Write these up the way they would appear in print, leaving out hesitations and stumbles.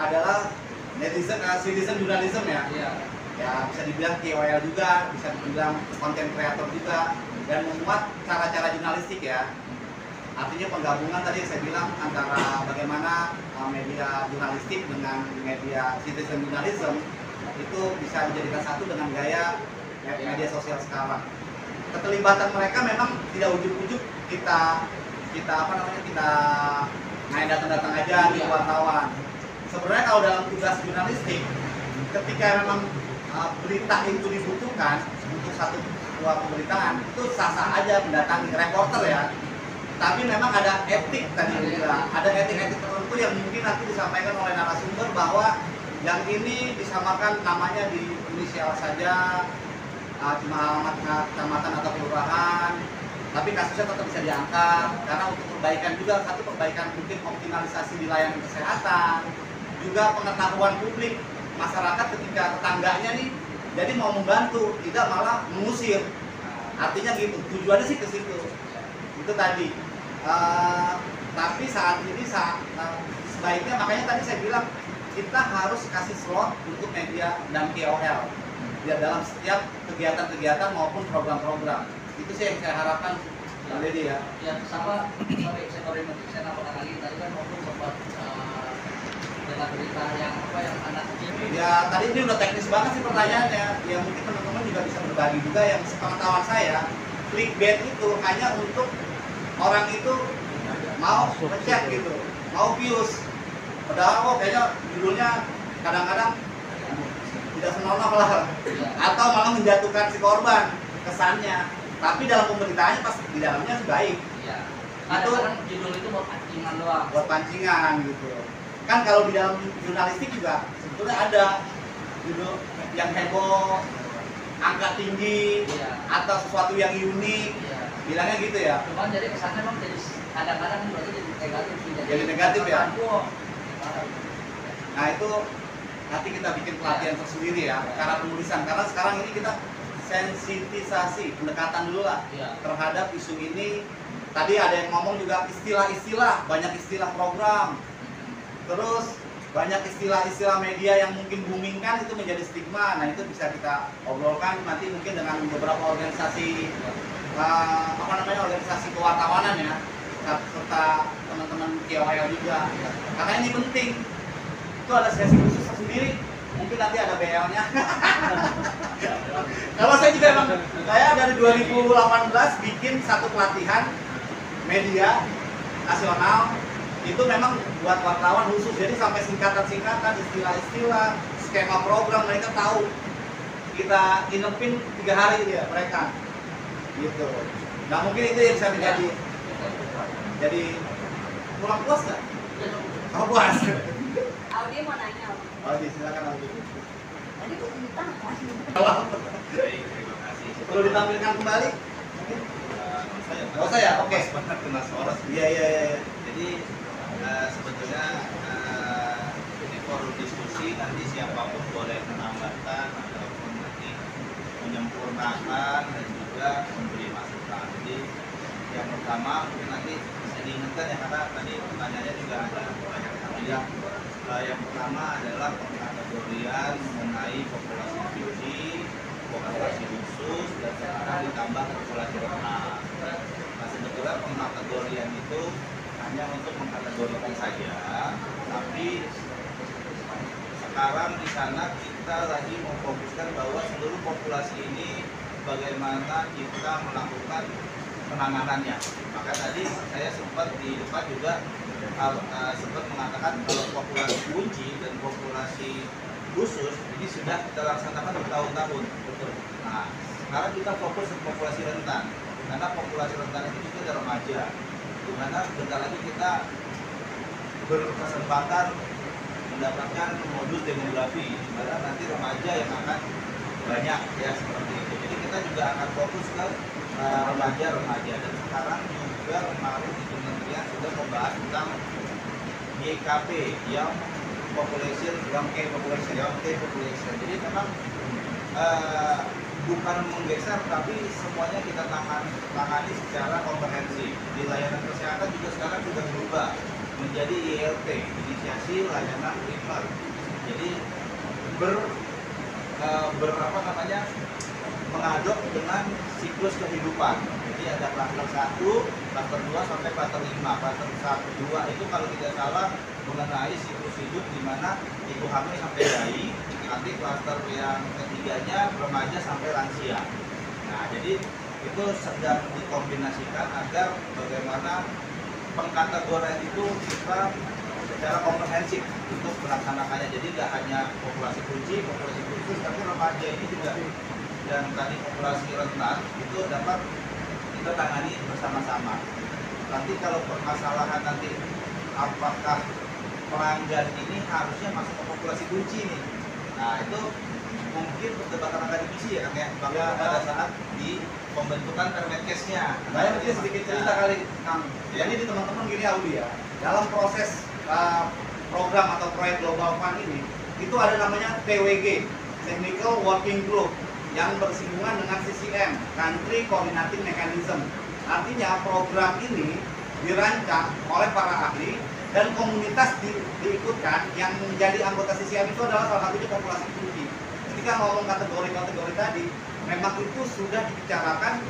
adalah netizen, citizen journalism ya. Iya. Ya bisa dibilang KOL juga, bisa dibilang konten kreator juga, dan memuat cara-cara jurnalistik ya. Artinya penggabungan tadi yang saya bilang antara bagaimana media jurnalistik dengan media citizen journalism itu bisa dijadikan satu dengan gaya media sosial sekarang. Keterlibatan mereka memang tidak ujuk-ujuk kita main datang-datang aja di wartawan. Sebenarnya kalau dalam tugas jurnalistik, ketika memang berita itu dibutuhkan untuk satu buah pemberitaan, itu sah-sah aja mendatangi reporter ya. Tapi memang ada etik tadi juga, ada etik-etik tertentu yang mungkin nanti disampaikan oleh narasumber bahwa yang ini disamakan namanya di inisial saja, cuma alamat kecamatan atau kelurahan, tapi kasusnya tetap bisa diangkat karena untuk perbaikan juga, satu perbaikan mungkin optimalisasi di layanan kesehatan, juga pengetahuan publik masyarakat ketika tetangganya nih jadi mau membantu, tidak malah mengusir. Artinya gitu, tujuannya sih ke situ. Itu tadi. Tapi saat ini sebaiknya, makanya tadi saya bilang kita harus kasih slot untuk media dan KOL ya dalam setiap kegiatan-kegiatan maupun program-program. Itu sih yang saya harapkan, Bang Deddy ya. Ya sama, sorry saya nambahkan lagi tadi kan maupun sempat berita yang anak kecil. Ya tadi ini udah teknis banget sih pertanyaannya. Ya mungkin teman-teman juga bisa berbagi juga yang sepengetahuan saya, clickbait itu hanya untuk orang itu mau ngecek gitu, mau views. Padahal kayaknya judulnya kadang-kadang tidak senonoh lah, atau malah menjatuhkan si korban kesannya. Tapi dalam pemberitaannya pas di dalamnya baik. Iya. Itu judul itu buat pancingan doang. Buat pancingan gitu. Kan kalau di dalam jurnalistik juga sebetulnya ada judul yang heboh, angka tinggi, atau sesuatu yang unik, bilangnya gitu ya. Cuman jadi kesannya memang jadi kadang-kadang berarti jadi negatif. Jadi negatif ya. Nah itu nanti kita bikin pelatihan tersendiri ya, cara penulisan. Karena sekarang ini kita sensitisasi, pendekatan dulu lah terhadap isu ini. Tadi ada yang ngomong juga istilah-istilah, banyak istilah program. Terus banyak istilah-istilah media yang mungkin booming kan itu menjadi stigma. Nah itu bisa kita obrolkan nanti mungkin dengan beberapa organisasi organisasi kewartawanan ya, serta teman-teman KOL juga. Karena ini penting. Itu ada sesi khusus sendiri. Mungkin nanti ada BL-nya. Kalau saya juga emang saya dari 2018 bikin satu pelatihan media nasional. Itu memang buat wartawan khusus, jadi sampai singkatan-singkatan, istilah-istilah, skema program mereka tahu. Kita inepin 3 hari ya mereka, gitu. Nah mungkin itu yang bisa menjadi, jadi kurang puas nggak? Oh puas. Audi mau nanya. Audi silakan Audi. Tadi kok ditanya? Baik, terima kasih. Perlu ditampilkan kembali? Mungkin? Oh saya, oke. Banget kena suara. Iya. Jadi sebetulnya ini forum diskusi, nanti siapapun boleh menambahkan ataupun nanti menyempurnakan dan juga memberi masukan. Jadi yang pertama mungkin nanti bisa diingatkan ya, karena tadi pertanyaannya juga ada banyak sekali. Yang pertama adalah pengkategorian mengenai populasi tinggi, populasi khusus, dan sekarang ditambah populasi rendah. Nah sebetulnya pengkategorian itu hanya untuk mengkategorikan saja, tapi sekarang di sana kita lagi memfokuskan bahwa seluruh populasi ini bagaimana kita melakukan penanganannya. Maka tadi saya sempat di depan juga sempat mengatakan kalau populasi kunci dan populasi khusus ini sudah kita laksanakan bertahun-tahun. Nah, sekarang kita fokus ke populasi rentan, karena populasi rentan itu juga ada remaja, di mana bentar lagi kita berkesempatan mendapatkan modus demografi, di mana nanti remaja yang akan banyak ya seperti itu. Jadi kita juga akan fokus ke remaja, dan sekarang juga kemarin di Kementerian sudah membahas tentang YKP, Young Population. Jadi memang bukan menggeser, tapi semuanya kita tangani secara komprehensif. Di layanan kesehatan juga sekarang sudah berubah. menjadi ILT, inisiasi layanan primer. Jadi berapa namanya, mengadop dengan siklus kehidupan. Jadi ada klaster 1, klaster 2 sampai klaster 5. Klaster 1, 2 itu kalau tidak salah mengenai siklus hidup di mana ibu hamil sampai bayi. Nanti klaster yang ketiganya remaja sampai lansia. Nah, jadi itu sedang dikombinasikan agar bagaimana pengkategorian itu kita secara komprehensif untuk melaksanakannya. Jadi nggak hanya populasi kunci, populasi khusus, tapi remaja ini juga, dan tadi populasi rentan itu dapat kita tangani bersama-sama. Nanti kalau permasalahan nanti apakah pelanggan ini harusnya masuk ke populasi kunci nih, nah itu mungkin perdebatan akademisi ya Kang ya, bahwa pada saat di pembentukan Permenkesnya. Saya mungkin sedikit cerita kali Kang. Jadi di teman-teman gini Audi ya, dalam proses program atau proyek Global Fund ini, itu ada namanya TWG, Technical Working Group, yang bersinggungan dengan CCM, Country Coordinating Mechanism. Artinya program ini dirancang oleh para ahli dan komunitas diikutkan. Yang menjadi anggota CCM itu adalah salah satunya populasi kunci. Ketika ngomong kategori-kategori tadi, memang itu sudah dibicarakan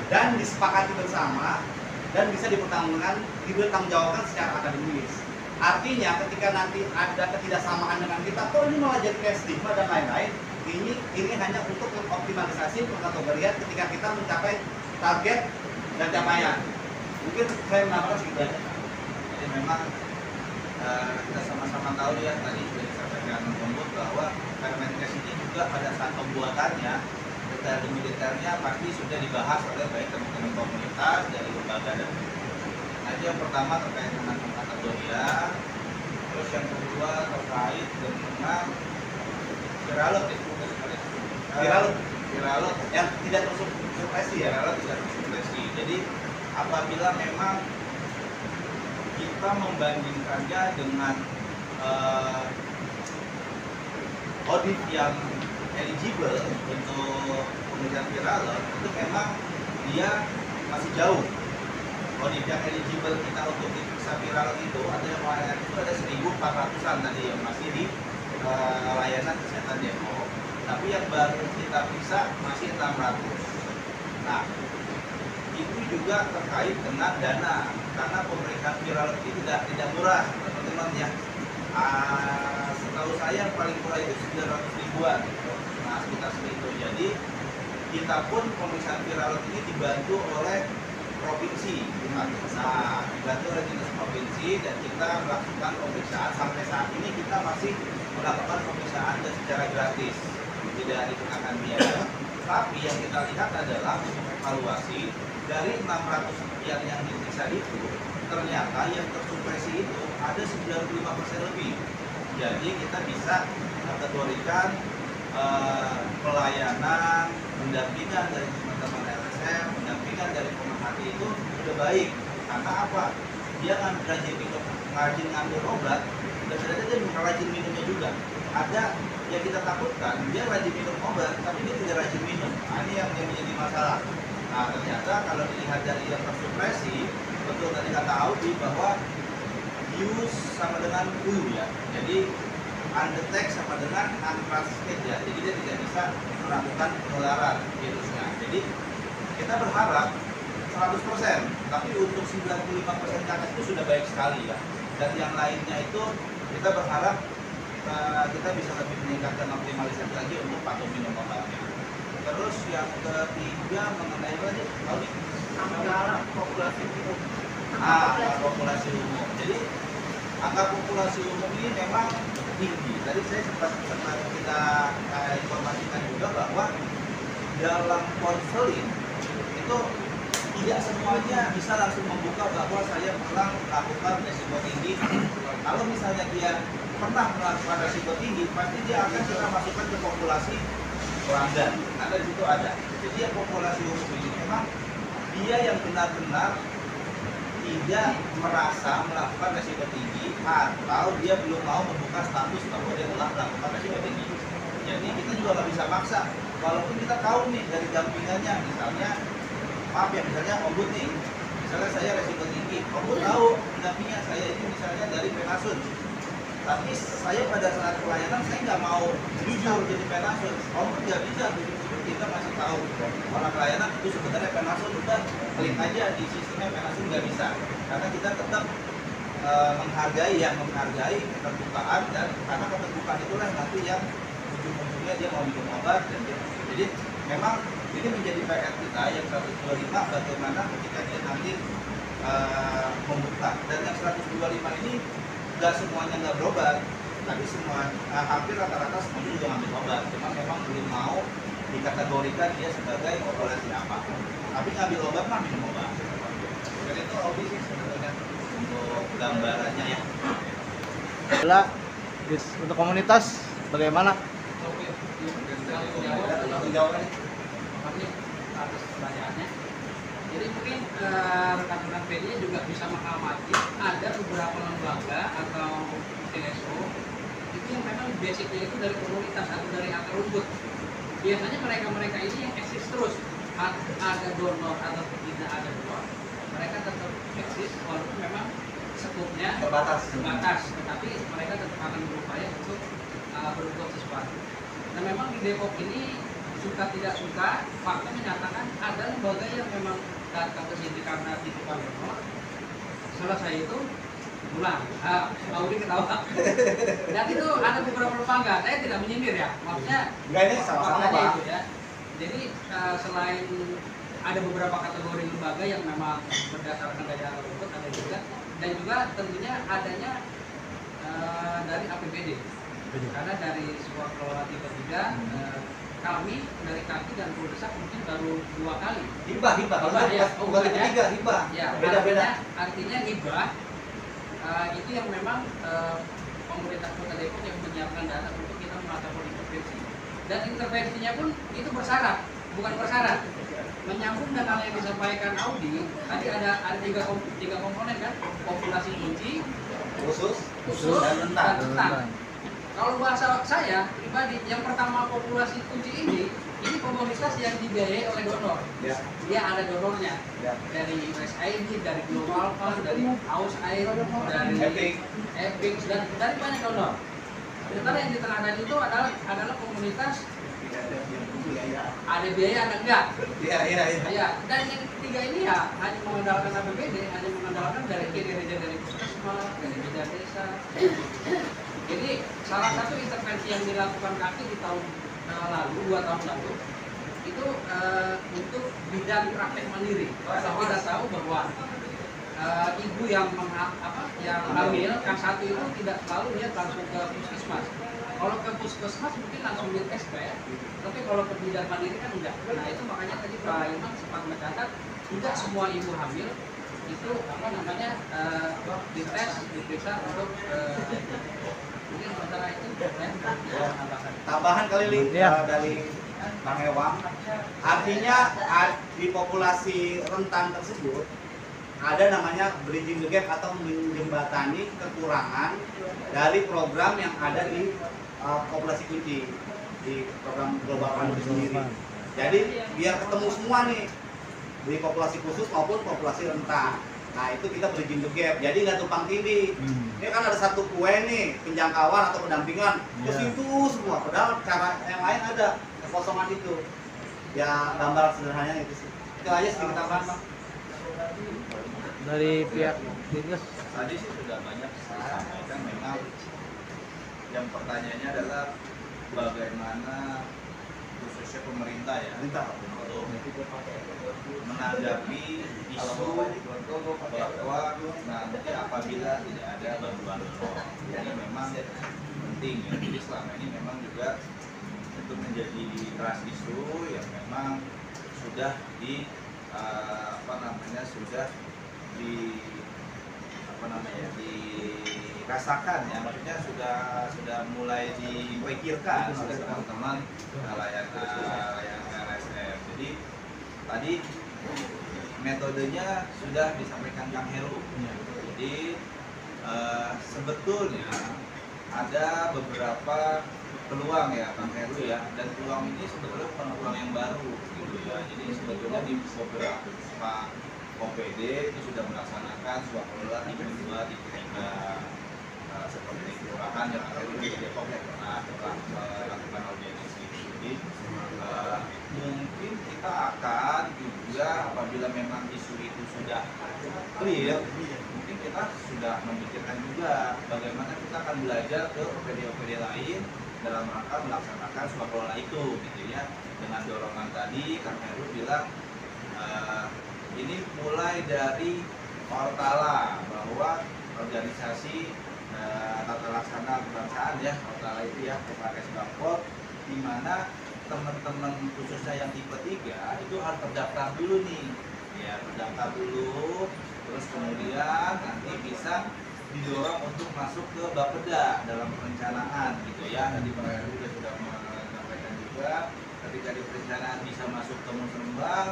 dan disepakati bersama dan bisa dipertanggungjawabkan secara akademis. Artinya ketika nanti ada ketidaksamaan dengan kita, kok ini malah jadi kayak stigma dan lain-lain, ini hanya untuk mengoptimalisasi pengkategorian ketika kita mencapai target dan capaian. Mungkin saya menambahkan segitu aja. Jadi memang kita sama-sama tahu ya, tadi sudah disampaikan Pembut bahwa Permenkes ini juga pada saat pembuatannya detail demi detailnya pasti sudah dibahas oleh baik teman-teman komunitas dari lembaga dan nah, itu yang pertama terkait dengan pengkategorian. Terus yang kedua terkait dengan viralut viralut Yang tidak tersupresi ya. viralut tidak tersupresi. Jadi apabila memang kita membandingkannya dengan audit yang eligible untuk pemeriksaan viralut, itu memang dia masih jauh. Audit yang eligible kita untuk diperiksa viralut itu ada yang layanan itu ada 1.400-an tadi yang masih di layanan kesehatan Depok. Tapi yang baru kita periksa masih 600. Nah, itu juga terkait dengan dana, karena pemeriksaan viralut itu tidak murah, teman-teman ya. Setahu saya yang paling murah itu 900 ribuan, nah sekitar segitu. Jadi kita pun pemeriksaan viralut ini dibantu oleh provinsi, nah dibantu oleh dinas provinsi, dan kita melakukan pemeriksaan sampai saat ini kita masih melakukan pemeriksaan dan secara gratis, tidak dikenakan biaya. Tapi yang kita lihat adalah evaluasi dari 600 sekian yang diperiksa itu, ternyata yang tersupresi itu ada 95% lebih. Jadi kita bisa kategorikan pelayanan, pendampingan dari teman-teman LSM, pendampingan dari pemerhati itu sudah baik. Karena apa? Dia kan rajin ngambil obat, dan ternyata dia rajin minumnya juga. Ada yang kita takutkan, dia rajin minum obat, tapi dia tidak rajin minum. Nah, ini yang menjadi masalah. Nah, ternyata kalau dilihat dari yang tersupresi, betul tadi kata Audi bahwa use sama dengan flu ya. Jadi undetect sama dengan untransmitted ya. Jadi dia tidak bisa melakukan penularan virusnya. Jadi kita berharap 100%, tapi untuk 95% ke atas itu sudah baik sekali ya. Dan yang lainnya itu kita berharap kita bisa lebih meningkatkan optimalisasi lagi untuk patuh minum obatnya. Terus yang ketiga mengenai apa nih? Angka populasi umum. Populasi umum. Jadi angka populasi umum ini memang tinggi. Tadi saya sempat kita informasikan juga bahwa dalam konseling itu tidak semuanya bisa langsung membuka bahwa saya pernah melakukan resiko tinggi. Kalau misalnya dia pernah melakukan resiko tinggi, pasti dia akan kita masukkan ke populasi pelanggan. Ada di situ ada. Jadi yang populasi umum ini memang dia yang benar-benar tidak merasa melakukan resiko tinggi atau dia belum mau membuka status bahwa dia telah melakukan resiko tinggi. Jadi kita juga nggak bisa maksa. Walaupun kita tahu nih dari dampingannya, misalnya maaf ya, misalnya ombud nih, misalnya saya resiko tinggi, kamu tahu pendampingnya saya ini misalnya dari Penasun, tapi saya pada saat pelayanan saya nggak mau jujur jadi Penasun, kamu nggak bisa jujur, kita masih tahu orang pelayanan itu sebenarnya Penasun, udah klik aja di sistemnya Penasun, nggak bisa, karena kita tetap menghargai keterbukaan, dan karena keterbukaan itulah nanti yang ujung-ujungnya dia mau bikin obat, dan jadi memang ini menjadi PR kita yang 125, bagaimana ketika dia nanti membuka, dan yang 125 ini nggak semuanya nggak berobat, tapi semua hampir rata-rata semuanya juga ngambil obat, cuma memang belum mau dikategorikan dia sebagai operasi apa, tapi ngambil obat mah minum obat. Dan itu audisi sebetulnya untuk gambarannya ya. Adalah untuk komunitas bagaimana? Oke, Tanggung jawabnya. makasih atas pertanyaannya. Jadi mungkin rekan-rekan PD juga bisa mengamati ada beberapa lembaga atau TSO itu yang memang basicnya itu dari komunitas atau dari akar rumput. Biasanya mereka ini yang eksis terus, ada donor atau tidak ada donor, mereka tetap eksis walaupun memang skupnya Terbatas. tetapi mereka tetap akan berupaya untuk berbuat sesuatu. Nah memang di Depok ini suka tidak suka, fakta menyatakan ada lembaga yang memang datang ke sini karena titipan donor. Selesai itu pulang. Audi ketawa. Dan itu ada beberapa lembaga. Saya tidak menyindir ya, maksudnya Enggak, ini sama-sama faktanya Pak. itu ya. Jadi selain ada beberapa kategori lembaga yang memang berdasarkan daya rumput, ada juga, dan juga tentunya adanya dari APBD. Karena dari sebuah kelola 3 kami dari kaki dan Poldesak mungkin baru 2 kali. Hibah kalau Hibah, itu ya. pas bukan ketiga hibah. Ya, Beda-beda. artinya hibah itu yang memang pemerintah Kota Depok yang menyiapkan dana untuk kita melakukan intervensi. Dan intervensinya pun itu bersyarat, bukan bersyarat. Menyambung dengan yang disampaikan Audi, tadi ada tiga komponen kan, populasi kunci, Khusus dan dan rentan. rentan. Kalau bahasa saya pribadi, yang pertama populasi kunci ini komunitas yang dibiayai oleh donor. Ya. Dia ada donornya Ya. dari USAID, dari Global Fund, dari House Aid, dari Epic, dan dari banyak donor. Sementara yang di tengah tadi itu adalah komunitas ada biaya ada enggak. Iya. Ya, dan yang ketiga ini ya hanya mengandalkan APBD, hanya mengandalkan dari kinerja dari puskesmas, dari bidan desa. Jadi salah satu intervensi yang dilakukan kaki di tahun lalu, 2 tahun lalu, itu untuk bidang praktek mandiri. Kita tahu bahwa ibu yang hamil kan satu itu tidak selalu dia langsung ke puskesmas. Kalau ke puskesmas mungkin langsung di tes ya. Tapi kalau ke bidang mandiri kan enggak. Nah itu makanya tadi Pak Imam sempat mencatat tidak semua ibu hamil itu dites, diperiksa untuk mungkin sementara itu Tambahan kali Li, Ya. dari Bang Ewang. Artinya di populasi rentan tersebut ada namanya bridging the gap atau menjembatani kekurangan dari program yang ada di populasi kunci di program Global Fund itu sendiri. Jadi biar ketemu semua nih di populasi khusus maupun populasi rentan. Nah itu kita bridging the gap. Jadi nggak tumpang tindih. Ini kan ada satu kue nih penjangkauan atau pendampingan ke situ semua. Padahal cara yang lain ada kekosongan itu. Ya gambar sederhananya itu sih. Itu aja sedikit tambahan Bang. Dari pihak Dinkes. Tadi sih sudah banyak disampaikan, memang yang pertanyaannya adalah bagaimana khususnya pemerintah ya untuk menanggapi isu bahwa nanti apabila tidak ada bantuan donor. Ini memang penting ya. Jadi selama ini memang juga itu menjadi trust isu yang memang sudah dirasakan ya, maksudnya sudah mulai dipikirkan oleh teman-teman layanan LSM. Jadi tadi metodenya sudah disampaikan Kang Heru. Jadi sebetulnya ada beberapa peluang ya Kang Heru ya, dan peluang ini sebetulnya bukan peluang yang baru gitu ya. Jadi sebetulnya di beberapa OPD itu sudah melaksanakan swakelola di kedua di ketiga seperti kelurahan yang ada di Depok yang pernah melakukan audiensi. Jadi mungkin kita akan juga apabila memang isu itu sudah clear, mungkin kita sudah memikirkan juga bagaimana kita akan belajar ke OPD-OPD lain dalam rangka melaksanakan swakelola itu, gitu ya. Dengan dorongan tadi, Kang Heru bilang ini mulai dari Ortala, bahwa organisasi tata laksana kebangsaan ya, Ortala itu ya, PKS Bapor, di mana teman-teman khususnya yang tipe 3 itu harus terdaftar dulu nih, ya terdaftar dulu, terus kemudian nanti bisa didorong untuk masuk ke Bapeda dalam perencanaan, gitu ya. Tadi Pak Heru sudah menyampaikan juga, ketika di perencanaan bisa masuk ke Musrembang,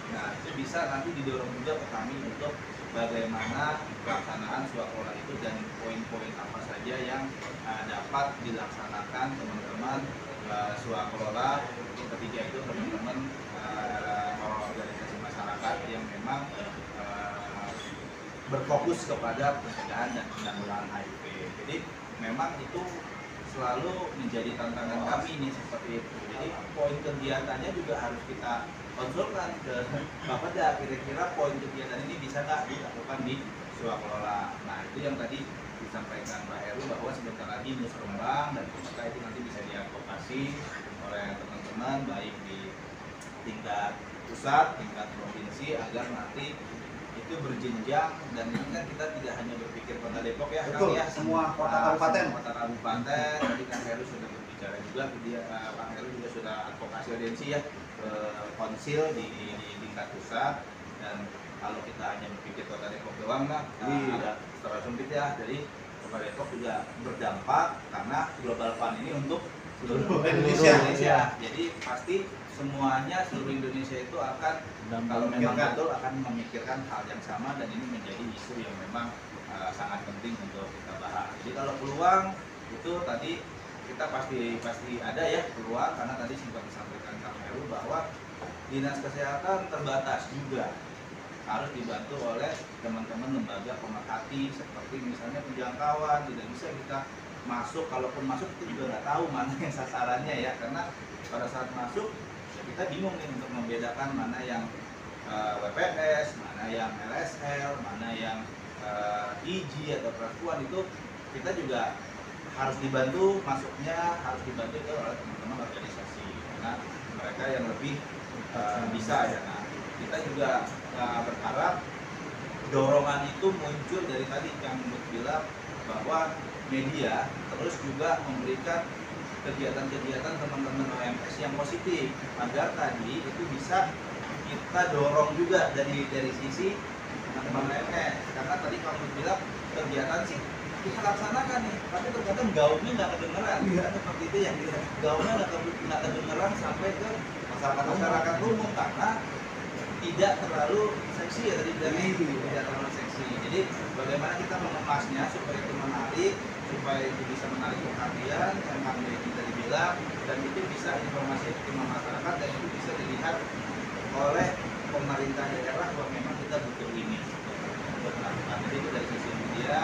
nah itu bisa nanti didorong juga ke kami untuk bagaimana pelaksanaan swakelola itu dan poin-poin apa saja yang dapat dilaksanakan teman-teman swakelola. Ketiga itu teman-teman organisasi masyarakat yang memang berfokus kepada pencegahan dan penanggulangan HIV. Jadi memang itu selalu menjadi tantangan kami ini seperti itu. Jadi poin kegiatannya juga harus kita konsulkan ke Bapeda, kira-kira poin kegiatan ini bisa nggak dilakukan di swakelola. Nah itu yang tadi disampaikan Pak Heru bahwa sebentar lagi Musrembang dan Kota itu nanti bisa diadvokasi oleh teman-teman baik di tingkat pusat, tingkat provinsi, agar nanti itu berjenjang. Dan ini kan kita tidak hanya berpikir Kota Depok ya, Betul, ya semua kota kabupaten. Kota kabupaten. Tadi Kang Heru sudah berbicara juga, Pak Heru juga sudah advokasi audiensi ya ke konsil di tingkat pusat. Dan kalau kita hanya berpikir Kota Depok doang lah, ada secara sempit ya. Jadi Kota Depok juga berdampak karena Global Fund ini untuk seluruh Indonesia. Jadi pasti semuanya, seluruh Indonesia itu akan kalau memang betul akan memikirkan hal yang sama, dan ini menjadi isu yang memang sangat penting untuk kita bahas. Jadi kalau peluang itu tadi kita pasti ada ya peluang, karena tadi sempat disampaikan Kang Heru bahwa dinas kesehatan terbatas juga, harus dibantu oleh teman-teman lembaga pemerhati seperti misalnya penjangkauan. Tidak bisa kita masuk, kalaupun masuk kita juga nggak tahu mana yang sasarannya ya, karena pada saat masuk ya kita bingung nih untuk membedakan mana yang WPS, mana yang LSL, mana yang IG atau perempuan. Itu kita juga harus dibantu masuknya, harus dibantu oleh teman-teman organisasi karena mereka yang lebih bisa ya. Nah, kita juga berharap dorongan itu muncul dari tadi yang bilang bahwa media terus juga memberikan kegiatan-kegiatan teman-teman OMS yang positif, agar tadi itu bisa kita dorong juga dari sisi teman-teman OMS. Karena tadi kamu bilang kegiatan sih kita laksanakan nih, tapi terkadang gaungnya nggak kedengeran, seperti itu ya, gaungnya nggak kedengeran sampai ke masyarakat umum karena tidak terlalu seksi ya, tadi bilangnya tidak terlalu seksi. Jadi bagaimana kita mengemasnya supaya itu menarik, supaya itu bisa menarik perhatian yang Kang Beki tadi bilang, dan itu bisa informasi ke masyarakat dan itu bisa dilihat oleh pemerintah daerah bahwa memang kita butuh ini untuk melakukan. Jadi itu dari sisi media,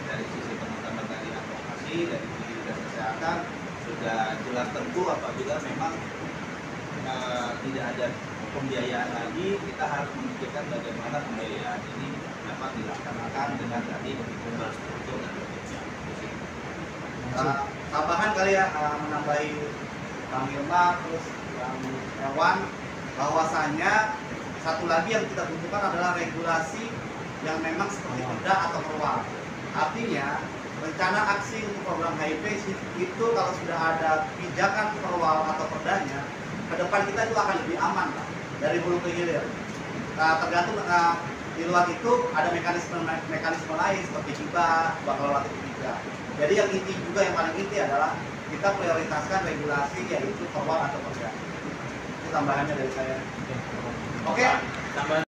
dari sisi teman-teman tadi advokasi, dari sisi dinas kesehatan sudah jelas tentu apabila memang tidak ada pembiayaan lagi, kita harus memikirkan bagaimana pembiayaan ini dapat dilaksanakan dengan tadi infrastruktur dan berjenjang. Tambahan kali ya, menambahi Kang Hilma terus Kang Hewan, bahwasanya satu lagi yang kita butuhkan adalah regulasi yang memang seperti perda atau perwal. Artinya rencana aksi untuk program HIV itu kalau sudah ada pijakan perwal atau perdanya, ke depan kita itu akan lebih aman lah, dari hulu ke hilir. Tergantung di luar itu ada mekanisme lain seperti hibah, bakal juga. Jadi yang inti juga, yang paling inti adalah kita prioritaskan regulasi yaitu perwal atau perda. Itu tambahannya dari saya. Oke. Tambahan